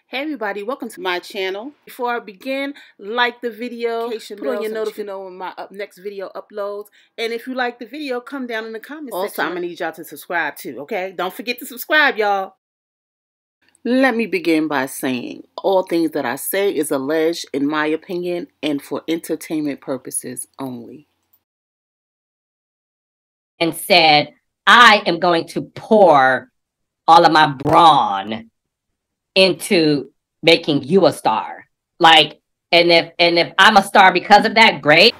Hey everybody, welcome to my channel. Before I begin, like the video, put on your notification to know when my next video uploads. And if you like the video, come down in the comments section. Also, I'm going to need y'all to subscribe too, okay? Don't forget to subscribe, y'all. Let me begin by saying, all things that I say is alleged in my opinion and for entertainment purposes only. And said, I am going to pour all of my brawn into making you a star. Like, and if I'm a star because of that, great.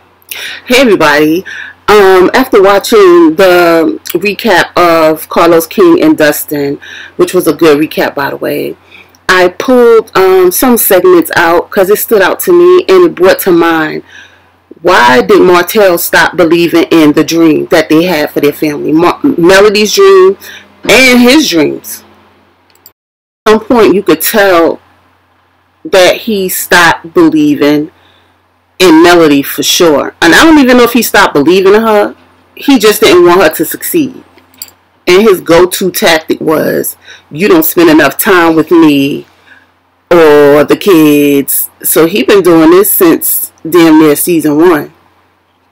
Hey everybody, after watching the recap of Carlos King and Dustin, which was a good recap by the way, I pulled some segments out because it stood out to me and it brought to mind, why did Martell stop believing in the dream that they had for their family? Melody's dream and his dreams. At some point you could tell that he stopped believing in Melody for sure. And I don't even know if he stopped believing in her. He just didn't want her to succeed. And his go-to tactic was, you don't spend enough time with me or the kids. So he been doing this since damn near season 1.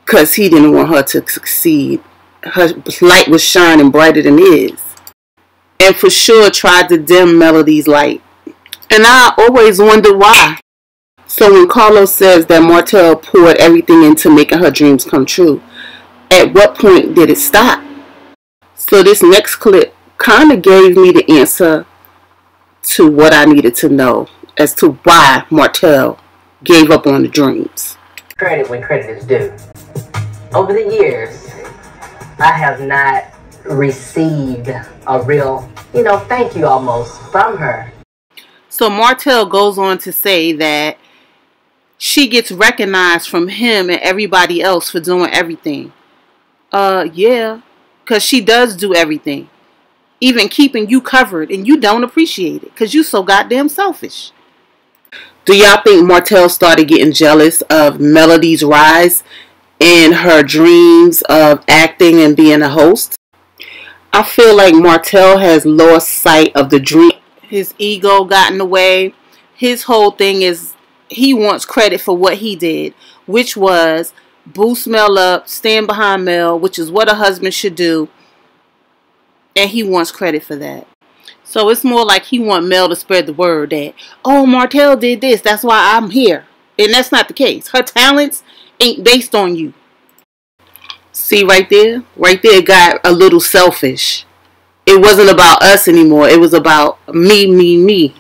Because he didn't want her to succeed. Her light was shining brighter than his. And for sure tried to dim Melody's light. And I always wondered why. So when Carlos says that Martell poured everything into making her dreams come true, at what point did it stop? So this next clip kind of gave me the answer to what I needed to know as to why Martell gave up on the dreams. Credit when credit is due. Over the years, I have not received a real, thank you almost from her. So Martell goes on to say that she gets recognized from him and everybody else for doing everything. Yeah, because she does do everything. Even keeping you covered, and you don't appreciate it because you so goddamn selfish. Do y'all think Martell started getting jealous of Melody's rise in her dreams of acting and being a host? I feel like Martell has lost sight of the dream. His ego got in the way. His whole thing is he wants credit for what he did, which was boost Mel up, stand behind Mel, which is what a husband should do. And he wants credit for that. So it's more like he wants Mel to spread the word that, oh, Martell did this, that's why I'm here. And that's not the case. Her talents ain't based on you. See right there? Right there got a little selfish. It wasn't about us anymore. It was about me, me, me.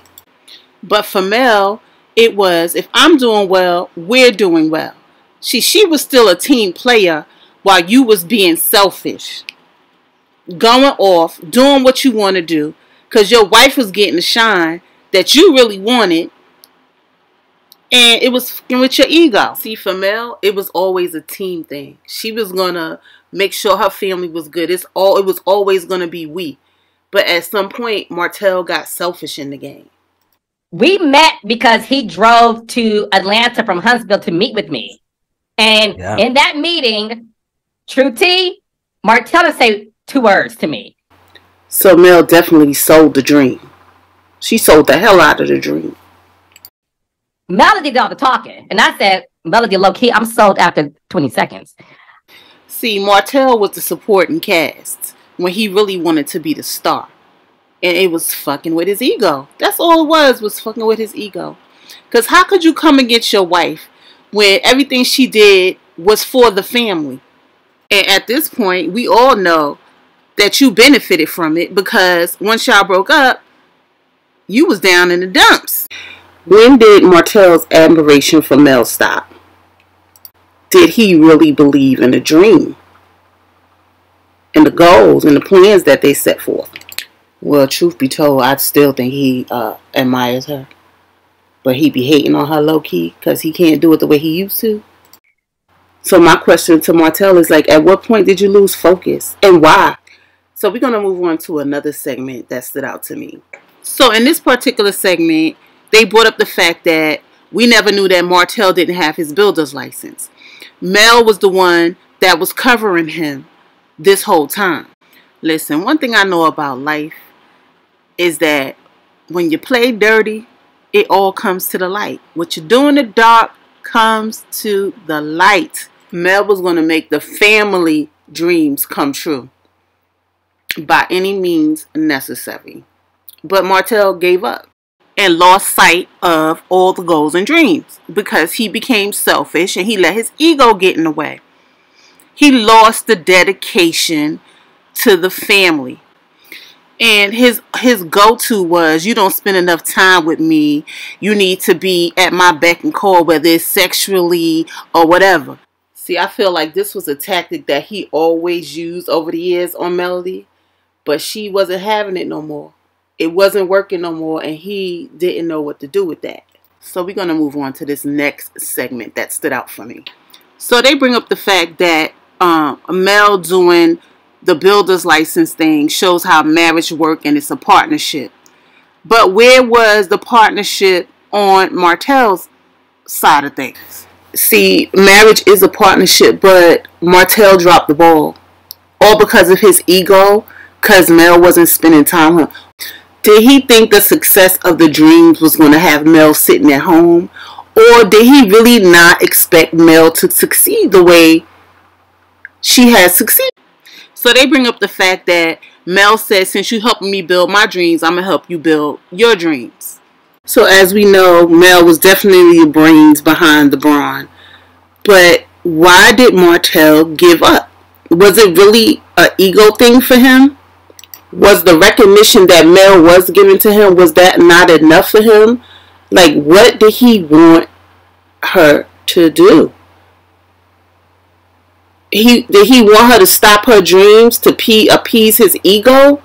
But for Mel, it was, if I'm doing well, we're doing well. She was still a team player while you was being selfish. Going off, doing what you want to do. Because your wife was getting the shine that you really wanted. And it was fucking with your ego. See, for Mel, it was always a team thing. She was going to make sure her family was good. It was always going to be we. But at some point, Martell got selfish in the game. We met because he drove to Atlanta from Huntsville to meet with me. And in that meeting, True T, Martell didn't say 2 words to me. So Mel definitely sold the dream. She sold the hell out of the dream. Melody did all the talking. And I said, Melody, low-key, I'm sold after 20 seconds. See, Martell was the supporting cast when he really wanted to be the star. And it was fucking with his ego. That's all it was fucking with his ego. Because how could you come against your wife when everything she did was for the family? And at this point, we all know that you benefited from it because once y'all broke up, you was down in the dumps. When did Martell's admiration for Mel stop? Did he really believe in the dream? And the goals and the plans that they set forth? Well, truth be told, I still think he admires her. But he be hating on her low-key because he can't do it the way he used to. So my question to Martell is like, at what point did you lose focus? And why? So we're going to move on to another segment that stood out to me. So in this particular segment, they brought up the fact that we never knew that Martell didn't have his builder's license. Mel was the one that was covering him this whole time. Listen, one thing I know about life is that when you play dirty, it all comes to the light. What you do in the dark comes to the light. Mel was going to make the family dreams come true by any means necessary. But Martell gave up and lost sight of all the goals and dreams because he became selfish and he let his ego get in the way. He lost the dedication to the family. And his go-to was, you don't spend enough time with me. You need to be at my beck and call, whether it's sexually or whatever. See, I feel like this was a tactic that he always used over the years on Melody. But she wasn't having it no more. It wasn't working no more. And he didn't know what to do with that. So we're going to move on to this next segment that stood out for me. So they bring up the fact that Mel doing the builder's license thing shows how marriage works and it's a partnership. But where was the partnership on Martell's side of things? See, marriage is a partnership, but Martell dropped the ball. All because of his ego, because Mel wasn't spending time with him. Did he think the success of the dreams was going to have Mel sitting at home? Or did he really not expect Mel to succeed the way she has succeeded? So they bring up the fact that Mel said, since you helping me build my dreams, I'm going to help you build your dreams. So as we know, Mel was definitely the brains behind the brawn. But why did Martell give up? Was it really an ego thing for him? Was the recognition that Mel was giving to him, was that not enough for him? Like, what did he want her to do? Did he want her to stop her dreams to appease his ego?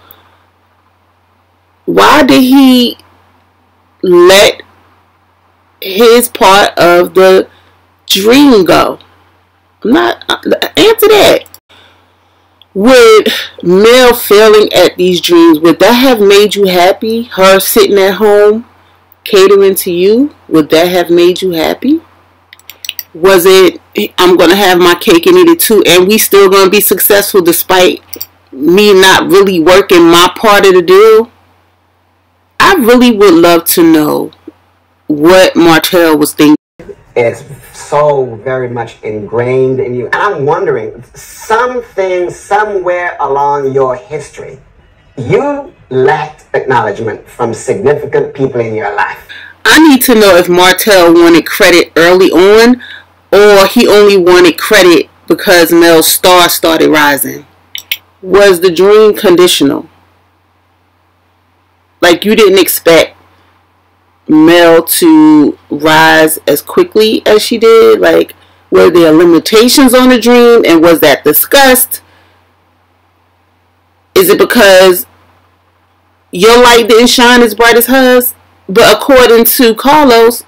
Why did he let his part of the dream go? Answer that. Would Mel failing at these dreams, would that have made you happy? Her sitting at home catering to you, would that have made you happy? Was it, I'm going to have my cake and eat it too, and we still going to be successful despite me not really working my part of the deal? I really would love to know what Martell was thinking. It's so very much ingrained in you. And I'm wondering, something somewhere along your history, you lacked acknowledgement from significant people in your life. I need to know if Martell wanted credit early on, or he only wanted credit because Mel's star started rising. Was the dream conditional? Like, you didn't expect Mel to rise as quickly as she did? Like, were there limitations on the dream, and was that discussed? Is it because your light didn't shine as bright as hers? But according to Carlos,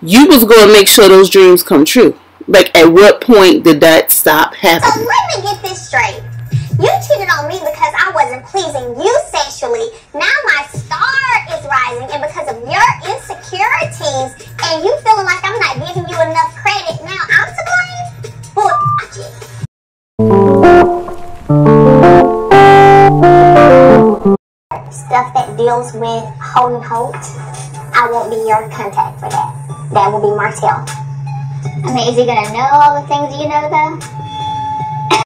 you was going to make sure those dreams come true. Like, at what point did that stop happening? So let me get this straight. You cheated on me because I wasn't pleasing you sexually. Now my star is rising, and because of your insecurities and you feeling like I'm not giving you enough credit, now I'm to blame? Bullshit. Stuff that deals with Holden Holt, I won't be your contact for that. That will be Martell. I mean, is he gonna know all the things you know though?